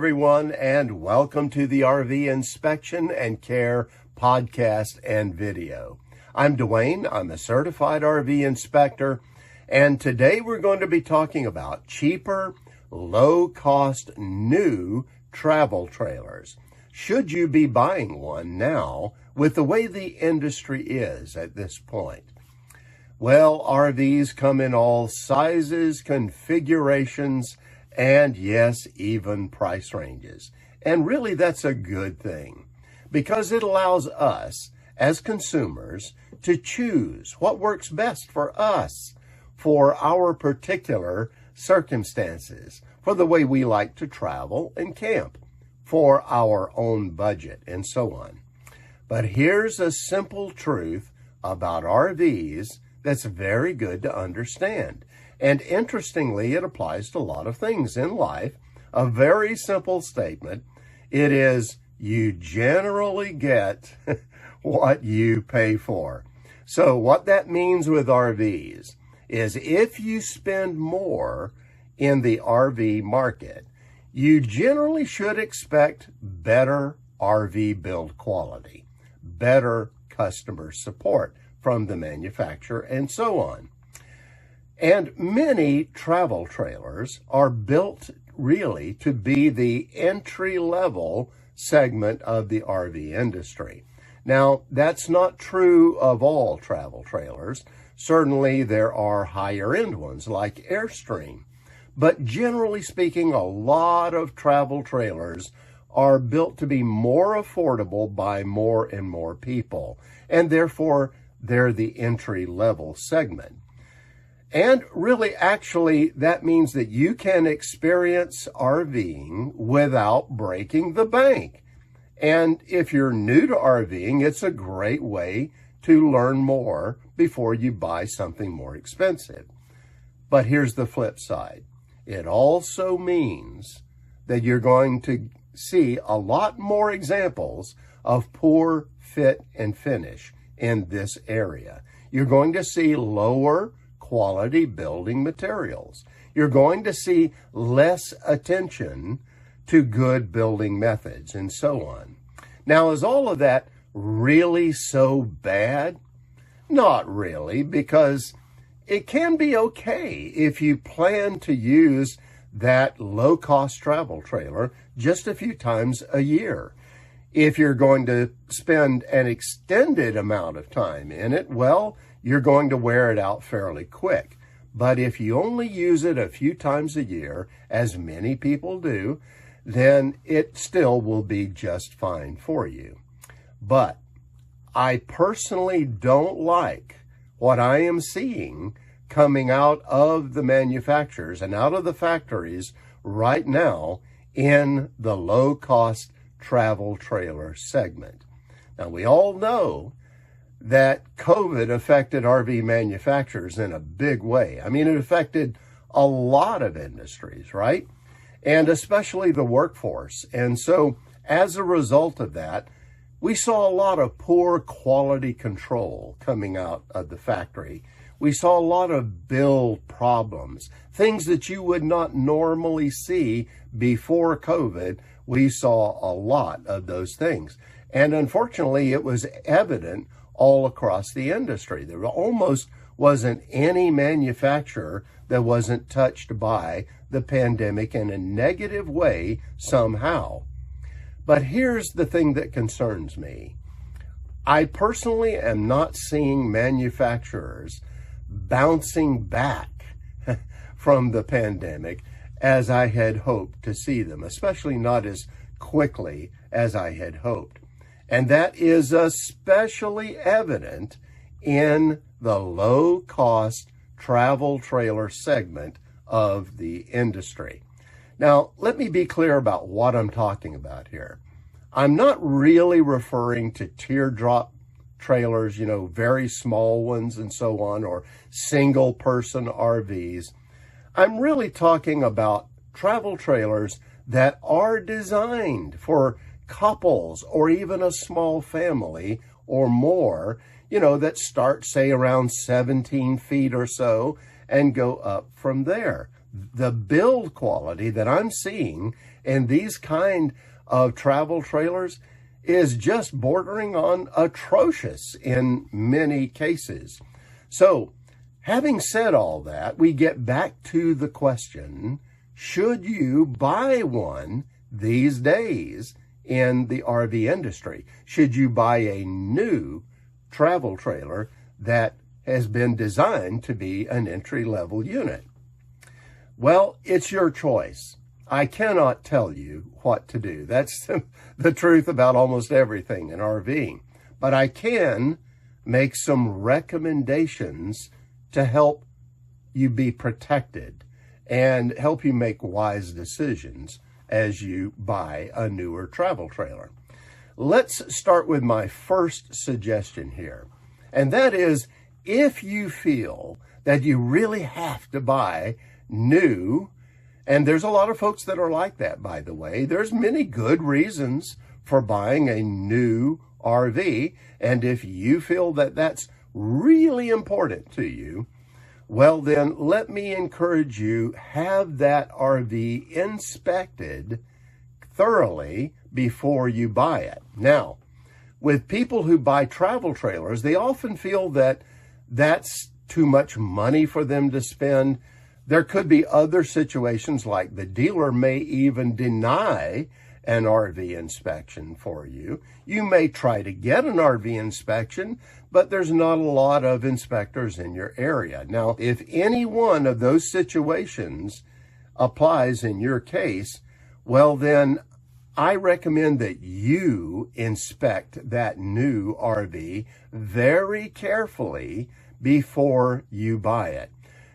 everyone, and welcome to the RV Inspection and Care podcast and video. I'm Dwayne. I'm a certified RV inspector, and today we're going to be talking about cheaper, low-cost, new travel trailers. Should you be buying one now with the way the industry is at this point? Well, RVs come in all sizes, configurations, and yes, even price ranges. And really, that's a good thing because it allows us as consumers to choose what works best for us, for our particular circumstances, for the way we like to travel and camp, for our own budget, and so on. But here's a simple truth about RVs that's very good to understand. And interestingly, it applies to a lot of things in life. A very simple statement. It is, you generally get what you pay for. So what that means with RVs is if you spend more in the RV market, you generally should expect better RV build quality, better customer support from the manufacturer, and so on. And many travel trailers are built really to be the entry-level segment of the RV industry. Now, that's not true of all travel trailers. Certainly, there are higher-end ones like Airstream. But generally speaking, a lot of travel trailers are built to be more affordable by more and more people. And therefore, they're the entry-level segment. And really, actually, that means that you can experience RVing without breaking the bank. And if you're new to RVing, it's a great way to learn more before you buy something more expensive. But here's the flip side. It also means that you're going to see a lot more examples of poor fit and finish in this area. You're going to see lower quality building materials. You're going to see less attention to good building methods and so on. Now, is all of that really so bad? Not really, because it can be okay if you plan to use that low-cost travel trailer just a few times a year. If you're going to spend an extended amount of time in it, well, you're going to wear it out fairly quick. But if you only use it a few times a year, as many people do, then it still will be just fine for you. But I personally don't like what I am seeing coming out of the manufacturers and out of the factories right now in the low-cost travel trailer segment. Now, we all know that COVID affected RV manufacturers in a big way. I mean, it affected a lot of industries, right? And especially the workforce. And so as a result of that, we saw a lot of poor quality control coming out of the factory. We saw a lot of build problems, things that you would not normally see before COVID. We saw a lot of those things. And unfortunately, it was evident all across the industry. There almost wasn't any manufacturer that wasn't touched by the pandemic in a negative way somehow. But here's the thing that concerns me. I personally am not seeing manufacturers bouncing back from the pandemic as I had hoped to see them, especially not as quickly as I had hoped. And that is especially evident in the low-cost travel trailer segment of the industry. Now, let me be clear about what I'm talking about here. I'm not really referring to teardrop trailers, very small ones and so on, or single-person RVs. I'm really talking about travel trailers that are designed for couples or even a small family or more, that start, say, around 17 feet or so and go up from there. The build quality that I'm seeing and these kind of travel trailers is just bordering on atrocious in many cases. So, having said all that, we get back to the question, should you buy one these days in the RV industry? Should you buy a new travel trailer that has been designed to be an entry-level unit? Well, it's your choice. I cannot tell you what to do. That's the truth about almost everything in RVing. But I can make some recommendations to help you be protected and help you make wise decisions as you buy a newer travel trailer. Let's start with my first suggestion here. And that is, if you feel that you really have to buy new, and there's a lot of folks that are like that, by the way. There's many good reasons for buying a new RV. And if you feel that that's really important to you, well, then let me encourage you, have that RV inspected thoroughly before you buy it. Now, with people who buy travel trailers, they often feel that that's too much money for them to spend. There could be other situations, like the dealer may even deny an RV inspection for you. You may try to get an RV inspection, but there's not a lot of inspectors in your area. Now, if any one of those situations applies in your case, well, then I recommend that you inspect that new RV very carefully before you buy it.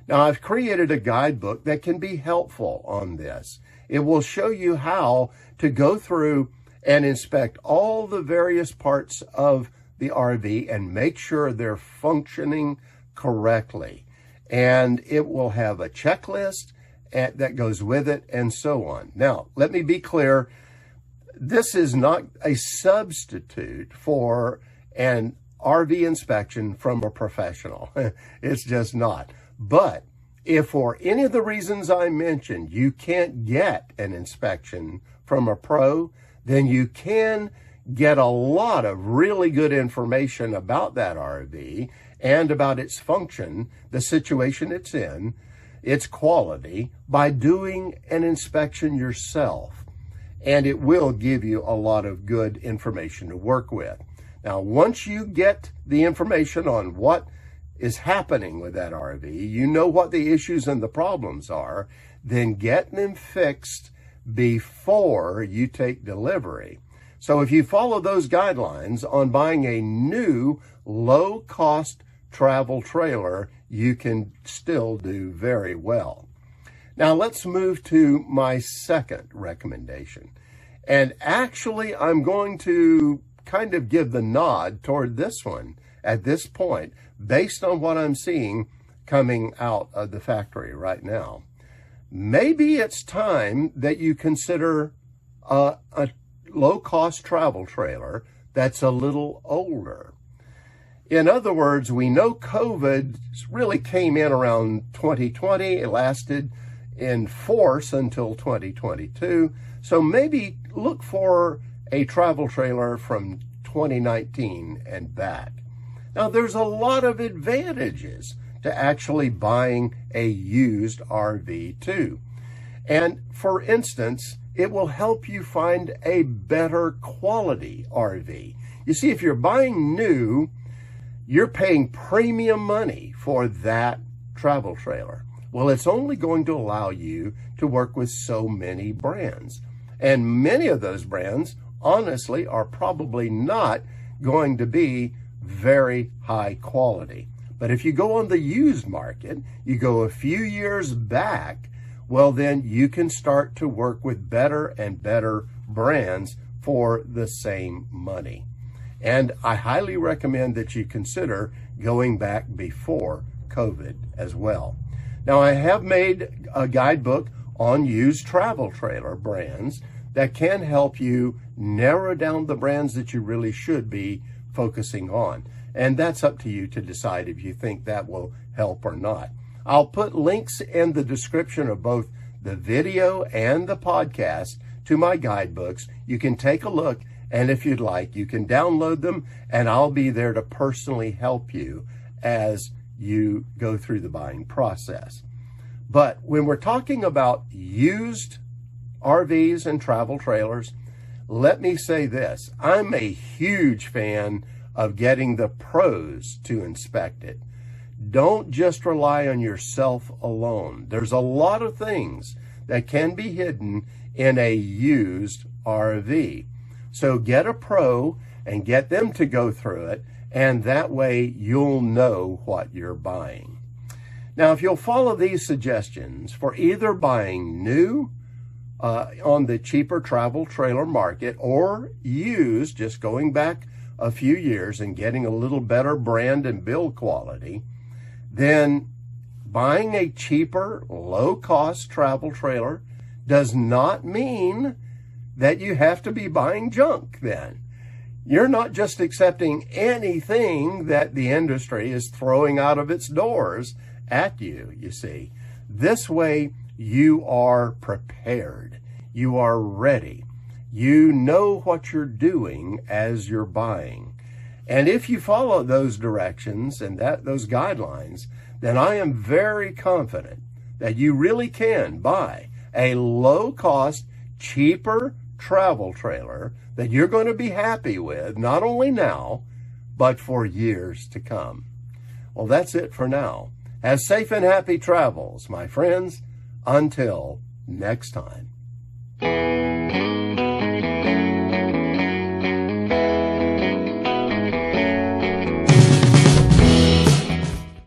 Now, I've created a guidebook that can be helpful on this. It will show you how to go through and inspect all the various parts of the RV and make sure they're functioning correctly. And it will have a checklist that goes with it and so on. Now, let me be clear. This is not a substitute for an RV inspection from a professional. It's just not. But if for any of the reasons I mentioned, you can't get an inspection from a pro, then you can get a lot of really good information about that RV and about its function, the situation it's in, its quality, by doing an inspection yourself. And it will give you a lot of good information to work with. Now, once you get the information on what is happening with that RV, you know what the issues and the problems are, then get them fixed before you take delivery. So if you follow those guidelines on buying a new low-cost travel trailer, you can still do very well. Now let's move to my second recommendation. And actually, I'm going to kind of give the nod toward this one at this point, based on what I'm seeing coming out of the factory right now. Maybe it's time that you consider a low-cost travel trailer that's a little older. In other words, we know COVID really came in around 2020. It lasted in force until 2022. So maybe look for a travel trailer from 2019 and back. Now, there's a lot of advantages to actually buying a used RV too. And for instance, it will help you find a better quality RV. You see, if you're buying new, you're paying premium money for that travel trailer. Well, it's only going to allow you to work with so many brands. And many of those brands, honestly, are probably not going to be very high quality. But if you go on the used market, you go a few years back, well, then you can start to work with better and better brands for the same money. And I highly recommend that you consider going back before COVID as well. Now, I have made a guidebook on used travel trailer brands that can help you narrow down the brands that you really should be focusing on. And that's up to you to decide if you think that will help or not. I'll put links in the description of both the video and the podcast to my guidebooks. You can take a look, and if you'd like, you can download them, and I'll be there to personally help you as you go through the buying process. But when we're talking about used RVs and travel trailers, let me say this. I'm a huge fan of getting the pros to inspect it. Don't just rely on yourself alone. There's a lot of things that can be hidden in a used RV. So get a pro and get them to go through it, and that way you'll know what you're buying. Now, if you'll follow these suggestions for either buying new on the cheaper travel trailer market or used, just going back a few years and getting a little better brand and build quality, then buying a cheaper, low-cost travel trailer does not mean that you have to be buying junk then. You're not just accepting anything that the industry is throwing out of its doors at you, you see. This way, you are prepared. You are ready. You know what you're doing as you're buying. And if you follow those directions and those guidelines, then I am very confident that you really can buy a low-cost, cheaper travel trailer that you're going to be happy with, not only now, but for years to come. Well, that's it for now. Have safe and happy travels, my friends. Until next time.